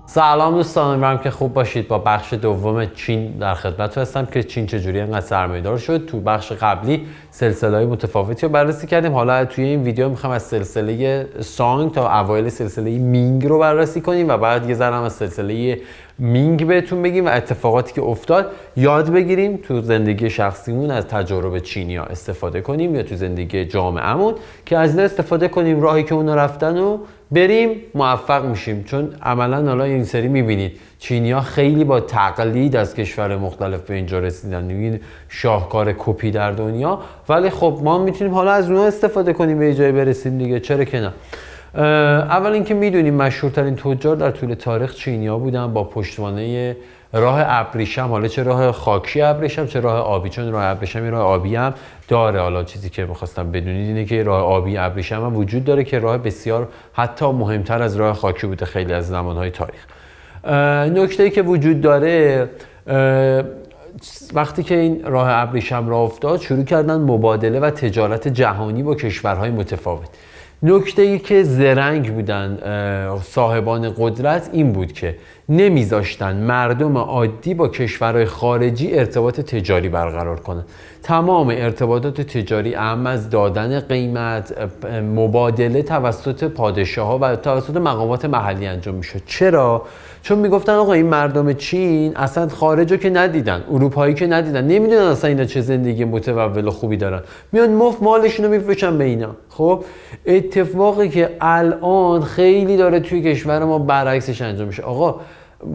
سلام دوستان، امیدوارم که خوب باشید. با بخش دوم چین در خدمتتون هستم که چین چجوری اینقدر سرمایه‌دار شد. تو بخش قبلی سلسله‌های متفاوتی رو بررسی کردیم. حالا توی این ویدیو میخوام از سلسله سانگ تا اوایل سلسله مینگ رو بررسی کنیم و بعد یه ذره از سلسله مینگ بهتون بگیم و اتفاقاتی که افتاد یاد بگیریم، تو زندگی شخصیمون از تجارب چینی‌ها استفاده کنیم یا تو زندگی جامعه‌مون که از این استفاده کنیم، راهی که اونا رفتن و بریم موفق میشیم. چون عملا حالا این سری میبینید چینی‌ها خیلی با تقلید از کشور مختلف به اینجا رسیدن، میبینید شاهکار کپی در دنیا، ولی خب ما میتونیم حالا از اونها استفاده کنیم به جای برسیم دیگه، چرا که نه. اول اینکه میدونیم مشهورترین تجار در طول تاریخ چینی‌ها بودن با پشتوانه راه ابریشم، حالا چه راه خاکی ابریشم چه راه آبی، چون راه ابریشم یه راه آبی هم داره. حالا چیزی که می‌خواستم بدونید اینه که راه آبی ابریشم هم وجود داره که راه بسیار حتی مهمتر از راه خاکی بوده خیلی از زمانهای تاریخ. نکته‌ای که وجود داره، وقتی که این راه ابریشم راه افتاد شروع کردن مبادله و تجارت جهانی با کشورهای متفاوت. نکته‌ای که زرنگ بودن صاحبان قدرت این بود که نمیذاشتن مردم عادی با کشورهای خارجی ارتباط تجاری برقرار کنن. تمام ارتباطات تجاری اهم از دادن قیمت، مبادله توسط پادشاه‌ها و توسط مقامات محلی انجام میشد. چرا؟ چون میگفتن آقا این مردم چین اصلا خارجو که ندیدن، اروپایی که ندیدن، نمیدونن اصلا اینا چه زندگی متحول و خوبی دارن، میان مفت مالشون رو میفروشن به اینا. خب اتفاقی که الان خیلی داره توی کشور ما برعکسش انجام میشه. آقا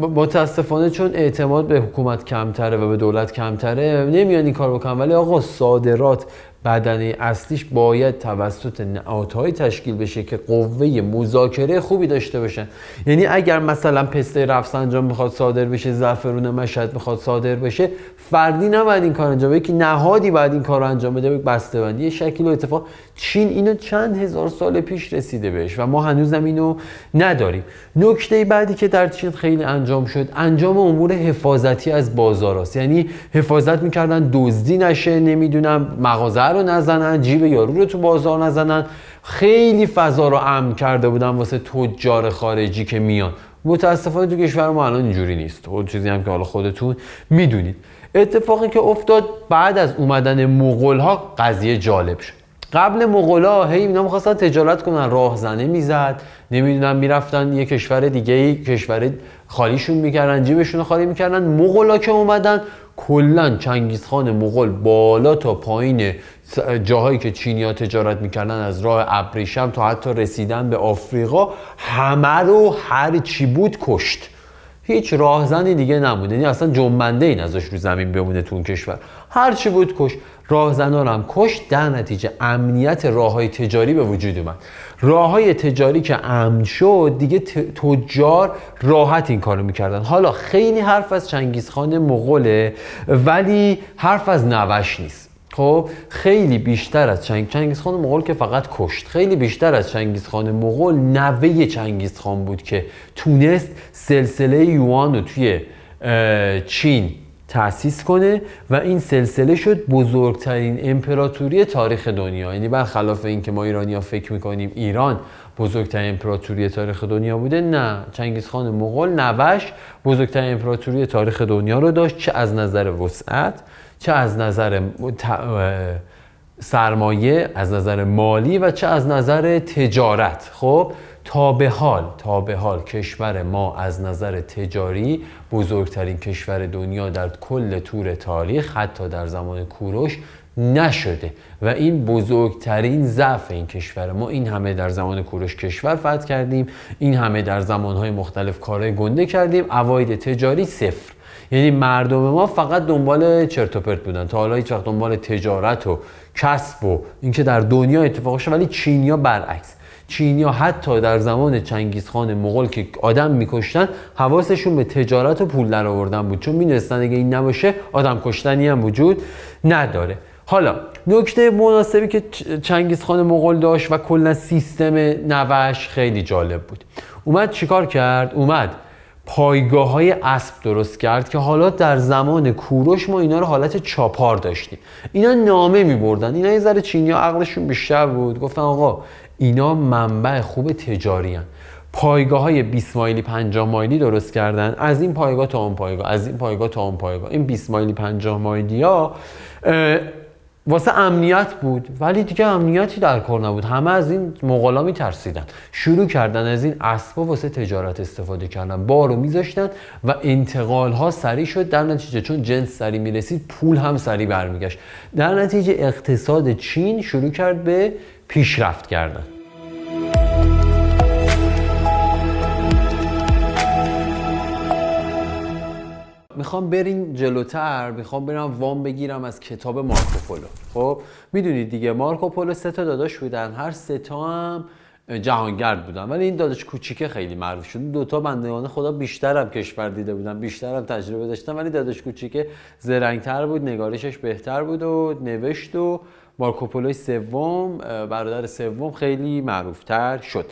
متاسفانه چون اعتماد به حکومت کمتره و به دولت کمتره نمیان این کار بکنن، ولی آقا صادرات بدنه اصلیش باید توسط نهادهای تشکیل بشه که قوه مذاکره خوبی داشته باشن. یعنی اگر مثلا پسته رفسنجان میخواد صادر بشه، زعفرون مشهد میخواد صادر بشه، فردی نباید این کار انجام بده که نهادی باید این کار رو انجام بده، بسته‌بندی شکل و اتفاق. چین اینو چند هزار سال پیش رسیده بهش و ما هنوزم اینو نداریم. نکته بعدی که در چین خیلی انجام شد، انجام امور حفاظتی از بازاراست. یعنی حفاظت میکردن دزدی نشه، نمیدونم مغازه رو نزنن، جیب یارو رو تو بازار نزنن. خیلی فضا رو امن کرده بودن واسه تجار خارجی که میان. متاسفانه تو کشور ما الان اینجوری نیست. اون چیزی هم که حالا خودتون میدونید. اتفاقی که افتاد بعد از اومدن مغول‌ها قضیه جالب شد. قبل مغول‌ها اینا می‌خواستن تجارت کنن، راهزنه میزد، نمیدونم میرفتن یه کشور دیگه، کشور خالیشون میکردن، جیبشون رو خالی میکردن. مغول‌ها که اومدن کلا چنگیزخان مغول بالا تا پایین جاهایی که چینی‌ها تجارت میکردن، از راه ابریشم تا حتی رسیدن به آفریقا، همه رو هر چی بود کشت. هیچ راهزنی دیگه نمونه، یعنی اصلا جنبنده ای نذاشت رو زمین بمونه تو اون کشور، هر چی بود کشت. راهزنان هم کشت. در نتیجه امنیت راههای تجاری به وجود اومد. راههای تجاری که امن شد دیگه تجار راحت این کارو میکردن. حالا خیلی حرف از چنگیزخان مغوله ولی حرف از نوش نیست. خب خیلی بیشتر از چنگیزخان مغول که فقط کشت، خیلی بیشتر از چنگیزخان مغول نوه چنگیزخان بود که تونست سلسله یوان رو توی چین تأسیس کنه و این سلسله شد بزرگترین امپراتوری تاریخ دنیا. یعنی برخلاف این که ما ایرانی‌ها فکر میکنیم ایران بزرگترین امپراتوری تاریخ دنیا بوده، نه، چنگیزخان مغول نوش بزرگترین امپراتوری تاریخ دنیا رو داشت، چه از نظر وسعت، چه از نظر سرمایه، از نظر مالی و چه از نظر تجارت. خب تا به حال کشور ما از نظر تجاری بزرگترین کشور دنیا در کل طول تاریخ، حتی در زمان کوروش، نشده و این بزرگترین ضعف این کشور ما. این همه در زمان کوروش کشور فتح کردیم، این همه در زمانهای مختلف کارهای گنده کردیم، عواید تجاری صفر. یعنی مردم ما فقط دنبال چرت و پرت بودن، تا حالا هیچ وقت دنبال تجارت و کسب و اینکه در دنیا اتفاق شد. ولی چینی‌ها برعکس، چینی‌ها حتی در زمان چنگیزخان مغول که آدم می‌کشتن حواسشون به تجارت و پول درآوردن بود، چون می‌دونستن اگه این نباشه آدم کشتنی هم وجود نداره. حالا نکته مناسبی که چنگیزخان مغول داشت و کلا سیستم نوش خیلی جالب بود. اومد چیکار کرد؟ اومد پایگاه‌های اسب درست کرد که حالا در زمان کوروش ما اینا رو حالت چاپار داشتیم. اینا نامه می‌بردن. اینا یه ذره چینی‌ها عقلشون بیشتر بود، گفتن آقا اینا منبع خوب تجاری هن. پایگاه‌های 20 مایلی 50 مایلی درست کردن، از این پایگاه تا اون پایگاه، از این پایگاه تا اون پایگاه. این 20 مایلی 50 مایلی ها واسه امنیت بود، ولی دیگه امنیتی در کار نبود. همه از این مغولا میترسیدن، شروع کردن از این اسبا واسه تجارت استفاده کردن، بارو میذاشتن و انتقال ها سریع شد. در نتیجه چون جنس سریع میرسید، پول هم سریع برمیگشت. در نتیجه اقتصاد چین شروع کرد به پیشرفت کردن. میخوام بریم جلوتر، میخوام برم وام بگیرم از کتاب مارکوپولو. خب میدونید دیگه مارکوپولو 3 تا داداش بودن، هر 3 تا هم جهانگرد بودن، ولی این داداش کوچیکه خیلی معروف شد. 2 تا بندگان خدا بیشتر هم کشور دیده بودن، بیشتر هم تجربه داشتن، ولی داداش کوچیکه زرنگ‌تر بود، نگارشش بهتر بود و نوشت، و مارکوپولوی سوم، برادر سوم، خیلی معروفتر شد.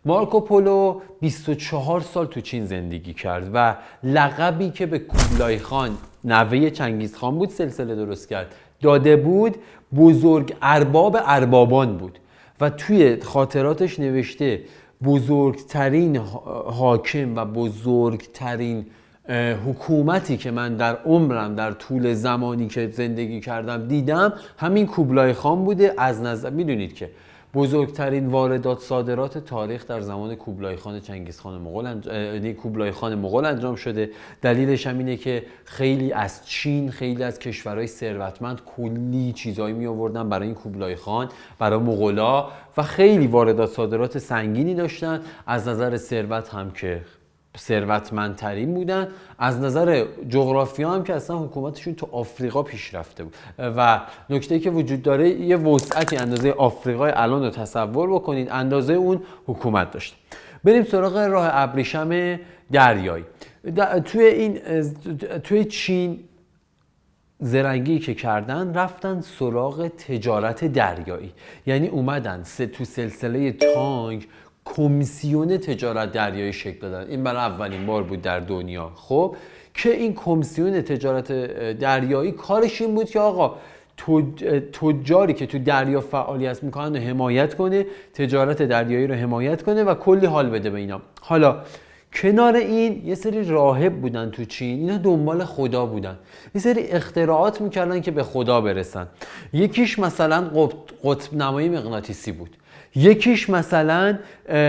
مارکوپولو 24 سال تو چین زندگی کرد و لقبی که به کوبلای خان، نوه چنگیز خان بود، سلسله درست کرد، داده بود، بزرگ ارباب اربابان بود. و توی خاطراتش نوشته بزرگترین حاکم و بزرگترین حکومتی که من در عمرم، در طول زمانی که زندگی کردم دیدم، همین کوبلای خان بوده. از نظر میدونید که بزرگترین واردات صادرات تاریخ در زمان کوبلای خان چنگیزخان مغول کوبلای خان مغول انجام شده. دلیلش هم اینه که خیلی از چین، خیلی از کشورهای ثروتمند کلی چیزایی می آوردن برای این کوبلای خان، برای مغولا، و خیلی واردات صادرات سنگینی داشتن. از نظر ثروت هم که ثروتمندترین بودن، از نظر جغرافیا هم که اصلا حکومتشون تو آفریقا پیشرفته بود. و نکته‌ای که وجود داره، یه وسعتی اندازه آفریقای الان رو تصور بکنید، اندازه اون حکومت داشت. بریم سراغ راه ابریشم دریایی. توی چین زرنگی که کردن، رفتن سراغ تجارت دریایی، یعنی اومدن تو سلسله تانگ کمیسیون تجارت دریایی شکل دادن. این برای اولین بار بود در دنیا. خب که این کمیسیون تجارت دریایی کارش این بود که آقا تجاری که تو دریا فعالیت میکنن رو حمایت کنه، تجارت دریایی رو حمایت کنه و کلی حال بده به اینا. حالا کنار این یه سری راهب بودن تو چین، اینا دنبال خدا بودن، یه سری اختراعات میکردن که به خدا برسن. یکیش مثلا قطب نمایی مغناطیسی بود، یکیش مثلا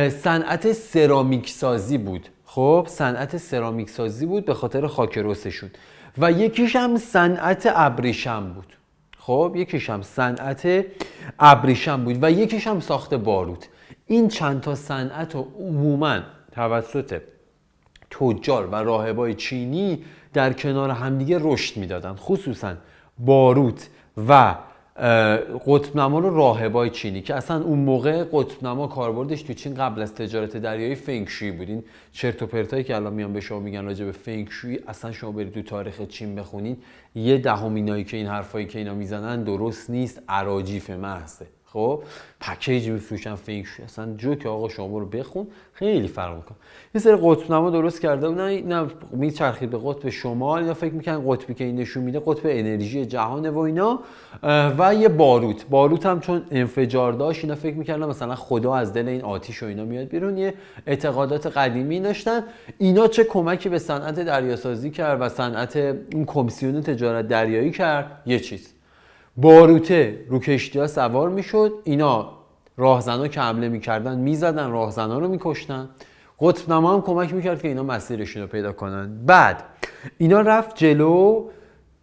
صنعت سرامیک سازی بود. خب صنعت سرامیک سازی بود به خاطر خاکرسشون. و یکیش هم صنعت ابریشم بود. خب یکیش هم صنعت ابریشم بود و یکیش هم ساخت باروت. این چند تا صنعت رو عموما توسط تجار و راهبای چینی در کنار همدیگه رشد میدادن، خصوصا باروت و قطب نما رو راهبای چینی، که اصلا اون موقع قطب نما کاربردش تو چین قبل از تجارت دریایی فنگ شوی بود. این چرت و پرتایی که الان میان به شما میگن راجع به فنگ شوی، اصلا شما برید تو تاریخ چین بخونید، 1/10 اینایی که این حرفایی که اینا میزنن درست نیست، اراجیف محضه. خب پکیج میفروشن فنگ شوی، اصلا جوک آقا شما رو بخون خیلی فرق میکنه. یه سری قطب نما درست کرده بودن، نه میچرخید به قطب شمال، اینا فکر میکنن قطبی که این نشون میده قطب انرژی جهان و اینا. و یه باروت هم چون انفجار داشت، اینا فکر میکردن مثلا خدا از دل این آتش و اینا میاد بیرون. یه اعتقادات قدیمی داشتن. اینا چه کمکی به صنعت دریاسازی کرد و صنعت این کمیسیون تجارت دریایی کرد؟ یه چیز، باروته رو کشتی‌ها سوار میشد، اینا راهزنا که حمله میکردن میزدن، راهزنا رو میکشتن. قطب نما هم کمک میکرد که اینا مسیرشون رو پیدا کنن. بعد اینا رفت جلو،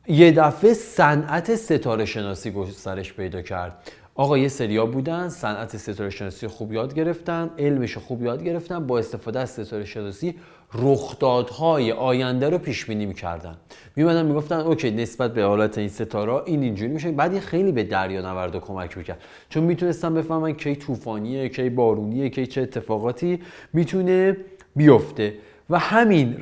یه دفعه صنعت ستاره شناسی گسترش پیدا کرد. آقا یه سریا بودن صنعت ستاره شناسی خوب یاد گرفتن، علمش خوب یاد گرفتن، با استفاده از ستاره شناسی رخدادهای آینده رو پیش بینی می‌کردن. میومدن میگفتن اوکی نسبت به حالت این ستاره این اینجوری میشه. بعد خیلی به دریانوردا کمک می‌کرد، چون میتونستن بفهمن کی طوفانیه، کی بارونیه، کی چه اتفاقاتی میتونه بیفته. و همین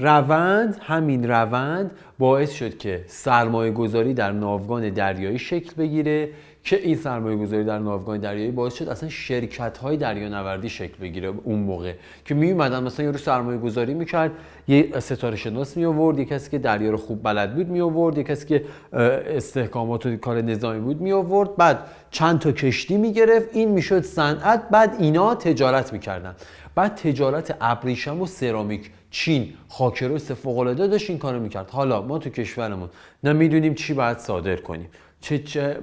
روند باعث شد که سرمایه گذاری در ناوگان دریایی شکل بگیره که این سرمایه‌گذاری در ناوگان دریایی باعث شد اصلا شرکت‌های دریانوردی شکل بگیره اون موقع که میومدن مثلا یه رو سرمایه‌گذاری میکرد، یه ستاره شناس می آورد، یه کسی که دریا رو خوب بلد بود می آورد، یه کسی که استحکامات و کار نظامی بود می آورد، بعد چند تا کشتی میگرفت، این میشد صنعت، بعد اینا تجارت میکردن. بعد تجارت ابریشم و سرامیک، چین خاکرس فوق‌العاده داشت این کارو میکرد. حالا ما تو کشورمون نمیدونیم چی باید صادر کنیم، چه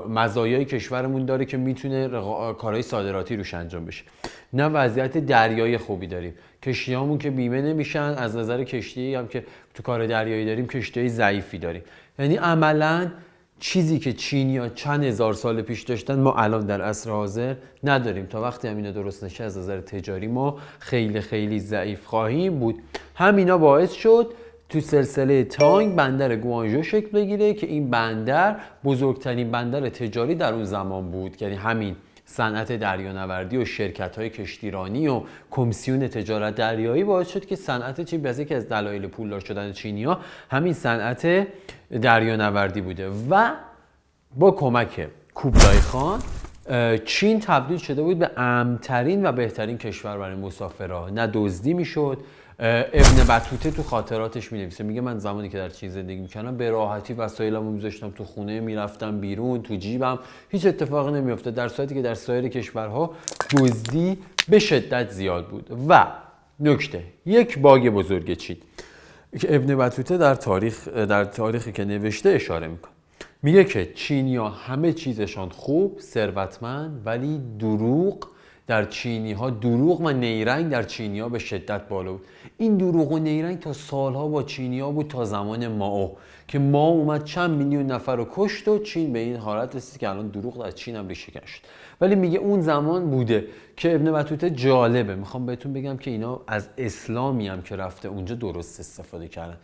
مزایای کشورمون داره که میتونه کارهای صادراتی روش انجام بشه، نه وضعیت دریایی خوبی داریم، کشتیامون که بیمه نمیشن، از نظر کشتی هم که تو کار دریایی داریم کشتی ضعیفی داریم. یعنی عملاً چیزی که چینی‌ها چند هزار سال پیش داشتن ما الان در عصر حاضر نداریم. تا وقتی همینا درست نشه از نظر تجاری ما خیلی خیلی ضعیف خواهیم بود. همینا باعث شد تو سلسله تانگ بندر گوانژو شکل بگیره که این بندر بزرگترین بندر تجاری در اون زمان بود. یعنی همین صنعت دریانوردی و شرکت‌های کشتیرانی و کمیسیون تجارت دریایی باعث شد که صنعت چین، به یکی از دلایل پولدار شدن چینی‌ها همین صنعت دریانوردی بوده. و با کمک کوبلای خان چین تبدیل شده بود به امن‌ترین و بهترین کشور برای مسافرها. نه دزدی میشد. ابن بطوطه تو خاطراتش می‌نویسه، میگه من زمانی که در چین زندگی می‌کردم به راحتی وسایلمو می‌ذاشتم تو خونه، میرفتم بیرون، تو جیبم هیچ اتفاقی نمی‌افتاد، در صورتی که در سایر کشورها دزدی به شدت زیاد بود. و نکته، یک باگ بزرگ چین که ابن بطوطه در تاریخی که نوشته اشاره میکنه، میگه که چینی‌ها همه چیزشان خوب، ثروتمند، ولی دروغ در چینی‌ها، دروغ و نیرنگ در چینی‌ها به شدت بالا بود. این دروغ و نیرنگ تا سالها با چینی‌ها بود، تا زمان مائو که مائو اومد چند میلیون نفر رو کشت و چین به این حالت رسید که الان دروغ در چین هم ریشه کشید. ولی میگه اون زمان بوده که ابن بطوطه جالبه، میخوام بهتون بگم که اینا از اسلامی هم که رفته اونجا درست استفاده کردن.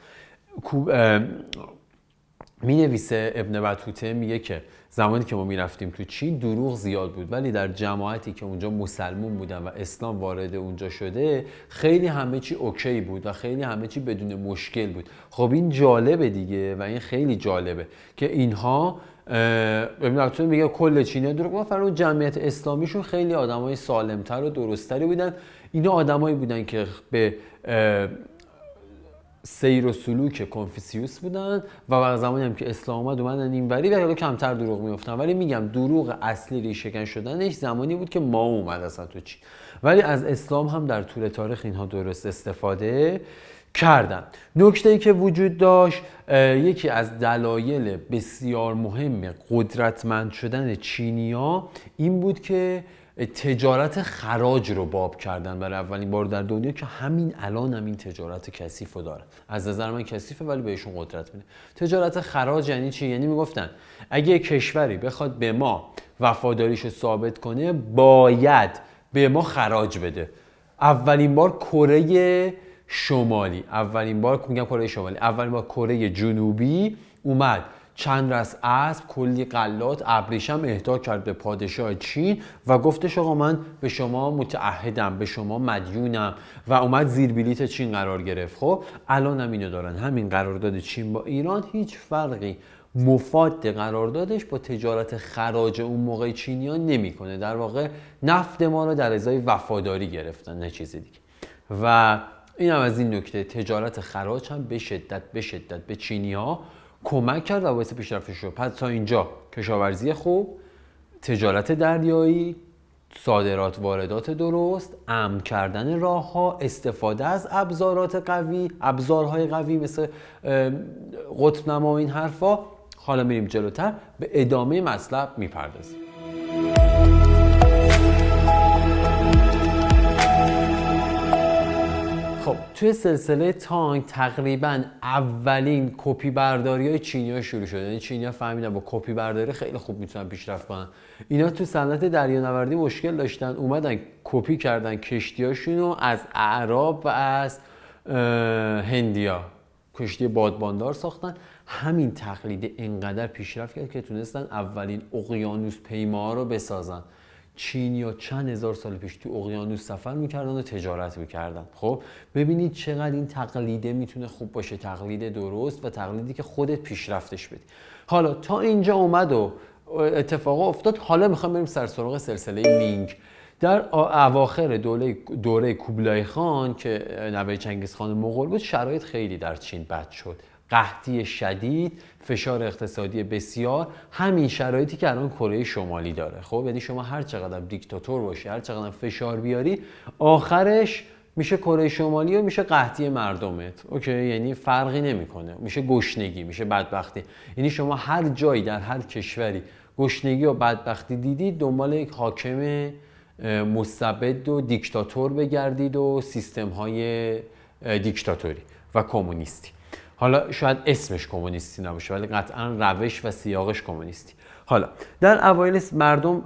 می نویسه ابن بطوطه، میگه که زمانی که ما میرفتیم تو چین دروغ زیاد بود، ولی در جماعتی که اونجا مسلمون بودن و اسلام وارد اونجا شده خیلی همه چی اوکی بود و خیلی همه چی بدون مشکل بود. خب این جالبه دیگه و این خیلی جالبه که اینها ابن بطوطه میگه کل چینی دروغ بود، فرض جمعیت اسلامیشون خیلی آدمای سالمتر و درستری بودن. اینا آدمایی بودن که به سیر و سلوک کنفوسیوس بودن و زمانی هم که اسلام اومد اومدن اینوری و حالا کمتر دروغ میگفتن. ولی میگم دروغ اصلی ریشه کن شدنش زمانی بود که ما اومد اصلا تو چین. ولی از اسلام هم در طول تاریخ اینها درست استفاده کردن. نکته‌ای که وجود داشت، یکی از دلایل بسیار مهم قدرتمند شدن چینی‌ها این بود که تجارت خراج رو باب کردن برای اولین بار در دنیا، که همین الان هم این تجارت کثیف رو دارن. از نظر من کثیفه ولی بهشون قدرت میده. تجارت خراج یعنی چی؟ یعنی میگفتن اگه کشوری بخواد به ما وفاداریش رو ثابت کنه باید به ما خراج بده. اولین بار کره شمالی، اولین بار کره جنوبی اومد چند رس اسب، کلی غلات، ابریشم اهدا کرد به پادشاه چین و گفتش آقا من به شما متعهدم، به شما مدیونم و اومد زیر بلیت چین قرار گرفت. خب الان هم اینو دارن. همین قرارداد چین با ایران هیچ فرقی مفاد قراردادش با تجارت خراج اون موقع چینیان نمیکنه. در واقع نفت ما رو در ازای وفاداری گرفتن، نه چیز دیگه. و این هم از این نکته، تجارت خراج هم به شدت به چینی‌ها کمک کرد و باعث پیشرفتش شد. پس تا اینجا کشاورزی خوب، تجارت دریایی، صادرات واردات درست، امن کردن راه‌ها، استفاده از ابزارهای قوی مثل قطب نما و این حرفا. حالا میریم جلوتر به ادامه مطلب میپردازیم. خب توی سلسله تانگ تقریبا اولین کپی برداری های چینی‌ها شروع شد. یعنی چینی‌ها فهمیدن با کپی برداری خیلی خوب میتونن پیشرفت کنن. اینا تو صنعت دریانوردی مشکل داشتن، اومدن کپی کردن کشتی‌هاشونو از اعراب و از هندیا، کشتی بادباندار ساختن. همین تقلید انقدر پیشرفت کرد که تونستن اولین اقیانوس پیماها رو بسازن. چینی‌ها چند هزار سال پیش تو اقیانوس سفر میکردن و تجارت میکردن. خب ببینید چقدر این تقلیده میتونه خوب باشه، تقلید درست و تقلیدی که خودت پیشرفتش بدی. حالا تا اینجا اومد و اتفاق افتاد. حالا میخوام بریم سر سراغ سلسله مینگ. در اواخر دوره کوبلای خان که نوه چنگیز خان مغول بود، شرایط خیلی در چین بد شد. قحطی شدید، فشار اقتصادی بسیار، همین شرایطی که الان کره شمالی داره. خب یعنی شما هر چقدر دیکتاتور باشی، هر چقدر فشار بیاری، آخرش میشه کره شمالی و میشه قحطی مردمت. اوکی، یعنی فرقی نمیکنه، میشه گشنگی، میشه بدبختی. یعنی شما هر جایی در هر کشوری گشنگی و بدبختی دیدید، دنبال یک حاکم مستبد و دیکتاتور بگردید و سیستم های دیکتاتوری و کمونیستی. حالا شاید اسمش کمونیستی نباشه ولی قطعا روش و سیاقش کمونیستی. حالا در اوایل مردم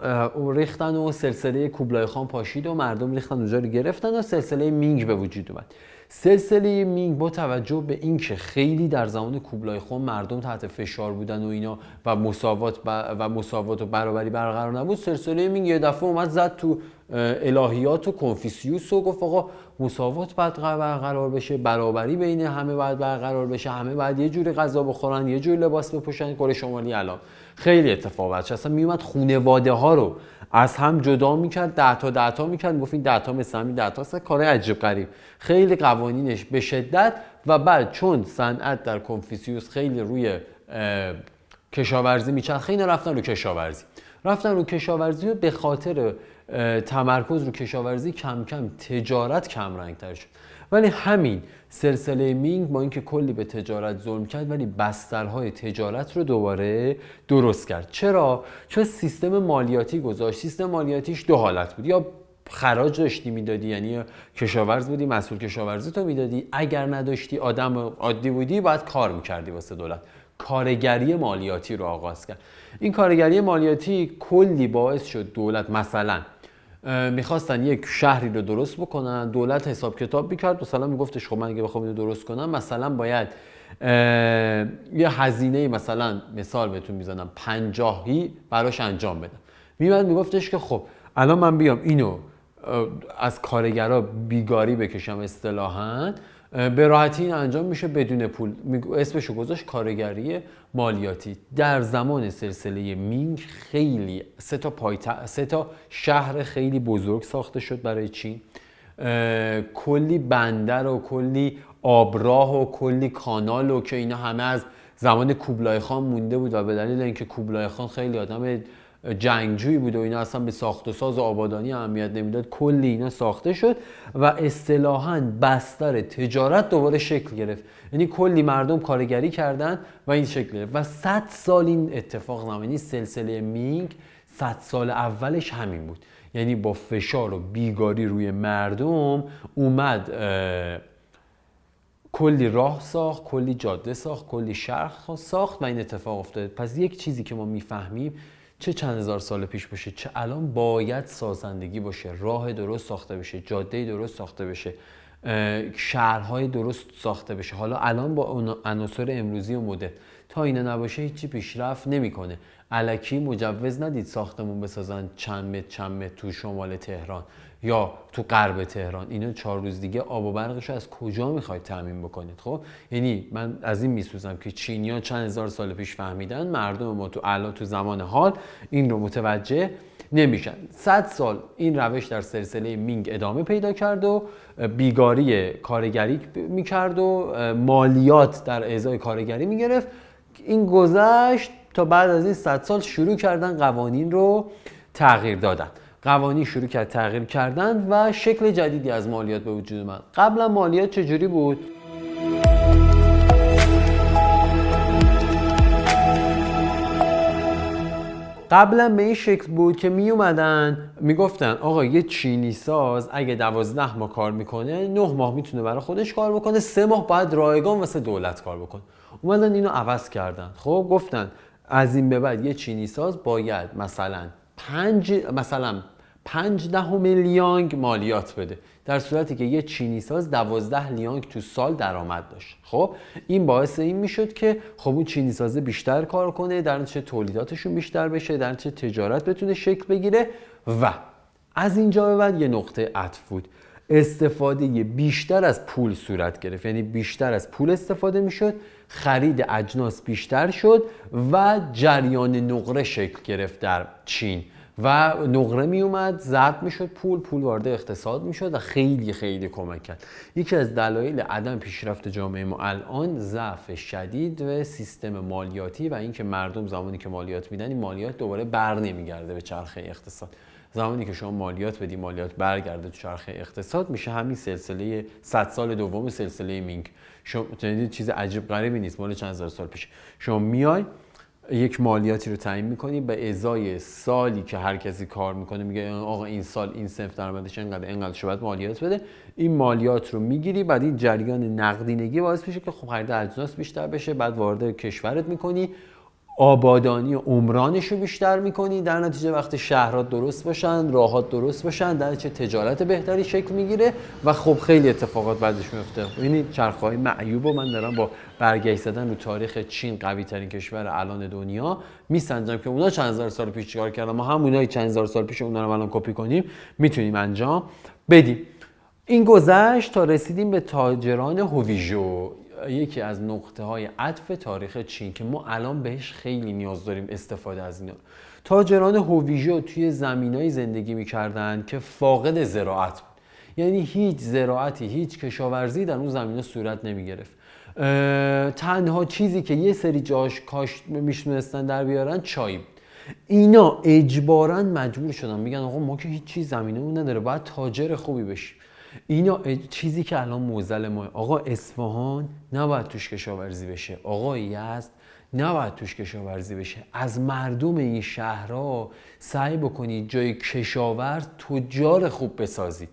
ریختن و سلسله کوبلای خان پاشید و مردم ریختن اونجا رو گرفتن و سلسله مینگ به وجود اومد. سلسله مینگ با توجه به اینکه خیلی در زمان کوبلای خان مردم تحت فشار بودن و اینا و مساوات و برابری برقرار نبود، سلسله مینگ یه دفعه اومد زد تو الهیات و کنفوسیوس و گفت آقا مساوات باید برقرار بشه، برابری بین همه باید برقرار بشه، همه باید یه جوری غذا بخورن، یه جوری لباس بپوشن. کره شمالی الان خیلی اتفاق افتاد، اصلا میومد خانواده ها رو از هم جدا میکرد، 10 تا میکرد، میگفت این 10 تا مثل همین 10 تا است. کار عجیب غریب، خیلی قوانینش به شدت. و بعد چون صنعت در کنفوسیوس خیلی روی کشاورزی میچرخه، اینا رفتن رو کشاورزی و به خاطر تمرکز رو کشاورزی کم کم تجارت کم رنگ‌تر شد. ولی همین سلسله مینگ با اینکه کلی به تجارت ظلم کرد، ولی بسترهای تجارت رو دوباره درست کرد. چرا؟ چون سیستم مالیاتی گذاشت. سیستم مالیاتیش 2 حالت بود: یا خراج داشتی میدادی، یعنی کشاورز بودی مسئول کشاورزی تو میدادی، اگر نداشتی آدم عادی بودی باید کار میکردی واسه دولت. کارگری مالیاتی رو آغاز کرد. این کارگری مالیاتی کلی باعث شد دولت مثلا میخواستن یک شهری رو درست بکنن، دولت حساب کتاب میکرد، مثلا میگفتش خب من اگه بخوام اینو درست کنم مثلا باید یه هزینه مثلا مثال بهتون میزنم 50 براش انجام بدم. میگفتش که خب الان من بیام اینو از کارگرها بیگاری بکشم اصطلاحاً، به راحتی این انجام میشه بدون پول. اسمشو گذاشت کارگری مالیاتی. در زمان سلسله مینگ خیلی 3 تا شهر خیلی بزرگ ساخته شد برای چین، کلی بندر و کلی آبراه و کلی کانال و که اینا همه از زمان کوبلای خان مونده بود و به دلیل اینکه کوبلای خان خیلی آدم جنگجویی بود و اینا اصلا به ساخت و ساز و آبادانی اهمیت نمیداد، کلی اینا ساخته شد و اصطلاحاً بستر تجارت دوباره شکل گرفت. یعنی کلی مردم کارگری کردن و این شکل گرفت و 100 سال این اتفاق نامید. یعنی سلسله مینگ 100 سال اولش همین بود، یعنی با فشار و بیگاری روی مردم اومد کلی راه ساخت، کلی جاده ساخت، کلی شهر ساخت و این اتفاق افتاد. پس یک چیزی که ما میفهمیم، چه چند هزار سال پیش باشه چه الان، باید سازندگی باشه، راه درست ساخته بشه، جاده درست ساخته بشه، شهرهای درست ساخته بشه. حالا الان با عناصر امروزی و مدرن تا اینا نباشه هیچی پیشرفت نمیکنه. الکی مجوز ندید ساختمون بسازن چند متر تو شمال تهران یا تو غرب تهران. اینا 4 روز دیگه آب و برقش از کجا میخواید تامین بکنید؟ خب یعنی من از این میسوزم که چینی‌ها چند هزار سال پیش فهمیدن، مردم ما تو الان تو زمان حال این رو متوجه نمیشن. 100 سال این روش در سلسله مینگ ادامه پیدا کرد و بیگاری کارگری میکرد و مالیات در ازای کارگری میگرفت. این گذشت تا بعد از این 100 سال شروع کردن قوانین رو تغییر دادن. قوانین شروع کرد تغییر کردن و شکل جدیدی از مالیات به وجود اومد. قبلا مالیات چجوری بود؟ قبلا به این شکل بود که می اومدن میگفتن آقا یه چینی ساز اگه 12 ماه کار میکنه 9 ماه میتونه برای خودش کار بکنه، 3 ماه باید رایگان واسه دولت کار بکنه. اومدن اینو عوض کردن. خب گفتن از این به بعد یه چینی ساز باید مثلا 5 لیانگ مالیات بده، در صورتی که یه چینی ساز 12 لیانگ تو سال درآمد داشت. خب این باعث این میشد که خب اون چینی سازه بیشتر کار کنه، در نتیجه تولیداتشون بیشتر بشه، در نتیجه تجارت بتونه شکل بگیره. و از اینجا به بعد یه نقطه عطف بود. استفاده بیشتر از پول صورت گرفت، یعنی بیشتر از پول استفاده میشد، خرید اجناس بیشتر شد و جریان نقره شکل گرفت در چین و نقره می اومد، ضرب میشد پول وارد اقتصاد میشد و خیلی خیلی کمک کرد. یکی از دلایل عدم پیشرفت جامعه ما الان ضعف شدید و سیستم مالیاتی و اینکه مردم زمانی که مالیات میدن این مالیات دوباره بر نمیگرده به چرخه اقتصاد. زمانی که شما مالیات بدی مالیات برگرده تو چرخه اقتصاد، میشه همین سلسله 100 سال دوم سلسله مینگ. شما می‌دونید چیز عجیب غریبی نیست، مال چند هزار سال پیش. شما میای یک مالیاتی رو تعیین می‌کنی به ازای سالی که هر کسی کار می‌کنه، میگه آقا این سال این صنف درآمدش اینقدر شو باید مالیات بده. این مالیات رو میگیری، بعد این جریان نقدینگی باعث میشه که خب خرید اجناس بیشتر بشه، بعد وارد کشورت می‌کنی، آبادانی و عمرانش رو بیشتر میکنی، در نتیجه وقتی شهرات درست باشن، راهات درست باشن، در نتیجه تجارت بهتری شکل میگیره و خب خیلی اتفاقات بعدش میفته. ببینید چرخه‌های معیوب رو من دارم با برگشت زدن رو تاریخ چین، قوی ترین کشور الان دنیا، میسنجم که اونا چند هزار سال پیش چیکار کردن، ما همونای چند هزار سال پیش اونا رو الان کپی کنیم میتونیم انجام بدیم. این گذشت تا رسیدیم به تاجران هویژو، یکی از نقطه‌های عطف تاریخ چین که ما الان بهش خیلی نیاز داریم استفاده از اینا. تاجران هویژو توی زمینایی زندگی می‌کردن که فاقد زراعت بود، یعنی هیچ زراعتی، هیچ کشاورزی در اون زمینه صورت نمی‌گرفت. تنها چیزی که یه سری جاش کاشت می‌تونستن در بیارن چای بود. اینا اجباراً مجبور شدن میگن آقا ما که هیچ چیز زمینه‌مون نداره، باید تاجر خوبی بشیم. اینا چیزی که الان معضل ما، آقا اصفهان نباید توش کشاورزی بشه، آقا یزد نباید توش کشاورزی بشه. از مردم این شهرها سعی بکنید جای کشاورز تجار خوب بسازید،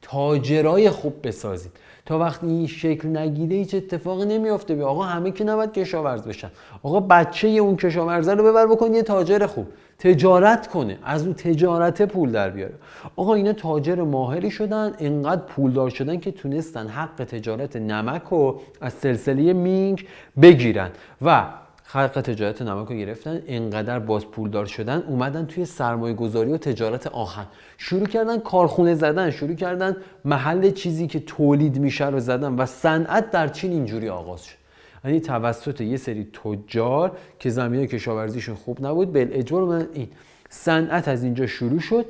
تاجرای خوب بسازید، تا وقتی این شکل نگیره هیچ اتفاقی نمیافته. آقا همه که نباید کشاورز بشن، آقا بچه اون کشاورزه رو ببر بکن یه تاجر خوب، تجارت کنه، از اون تجارت پول در بیاره. آقا اینا تاجر ماهری شدن، انقدر پولدار شدن که تونستن حق تجارت نمک رو از سلسله مینگ بگیرن و حق تجارت نمک رو گرفتن، انقدر باز پولدار شدن اومدن توی سرمایه گذاری و تجارت آهن، شروع کردن کارخونه زدن، شروع کردن محل چیزی که تولید میشه رو زدن و صنعت در چین اینجوری آغاز شد. یعنی توسط یه سری تجار که زمینه کشاورزیشون خوب نبود، بالاجبار من این صنعت از اینجا شروع شد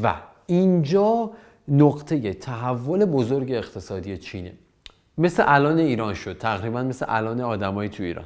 و اینجا نقطه تحول بزرگ اقتصادی چینه. مثل الان ایران شد، تقریبا مثل الان آدمای تو ایران.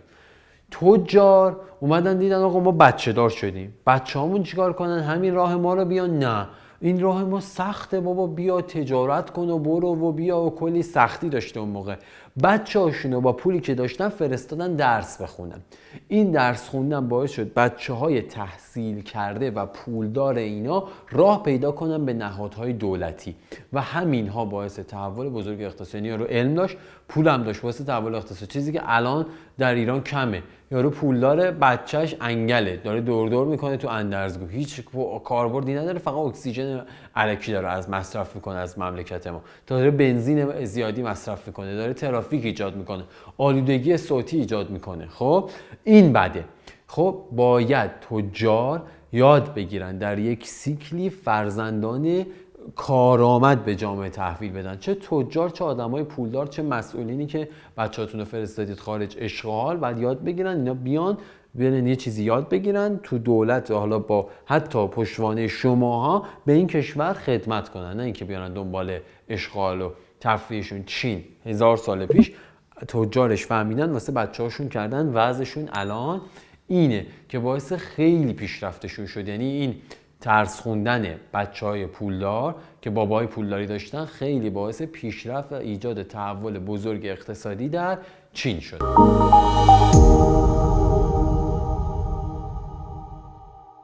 تجار اومدن دیدن آقا ما بچه دار شدیم، بچه هامون چیکار کنن؟ همین راه ما رو بیان؟ نه، این راه ما سخته بابا، بیا تجارت کن و برو و بیا، و کلی سختی داشته اون موقع. بچه هاشونو با پولی که داشتن فرستادن درس بخونن. این درس خوندن باعث شد بچه های تحصیل کرده و پولدار اینا راه پیدا کنن به نهادهای دولتی و همین ها باعث تحول بزرگ اقتصادی. رو علم داشت، پولم داشت، واسه تحول اقتصادی، چیزی که الان در ایران کمه. یارو پولدار، بچهش انگله، داره دور دور میکنه تو اندرزگو، هیچ کاربردی نداره، فقط اکسیژن الکی داره از مصرف میکنه از مملکت ما، داره بنزین زیادی مصرف میکنه، داره ترافیک ایجاد میکنه، آلودگی صوتی ایجاد میکنه. خب این بده. خب باید تجار یاد بگیرن در یک سیکلی فرزندان کارآمد به جامعه تحویل بدن، چه تجار، چه آدمای پولدار، چه مسئولینی که بچه‌هاتون رو فرستادید خارج اشغال، بعد یاد بگیرن اینا بیان یه چیزی یاد بگیرن تو دولت، حالا با حتی پشتوانه شماها به این کشور خدمت کنن، نه اینکه بیان دنبال اشغال و تفریحشون. چین 1000 سال پیش تجارش فهمیدن واسه بچه‌هاشون کردن، وضعشون الان اینه که باعث خیلی پیشرفتشون شد. یعنی این درس خوندن بچه‌های پولدار که بابای پولداری داشتن خیلی باعث پیشرفت و ایجاد تحول بزرگ اقتصادی در چین شد.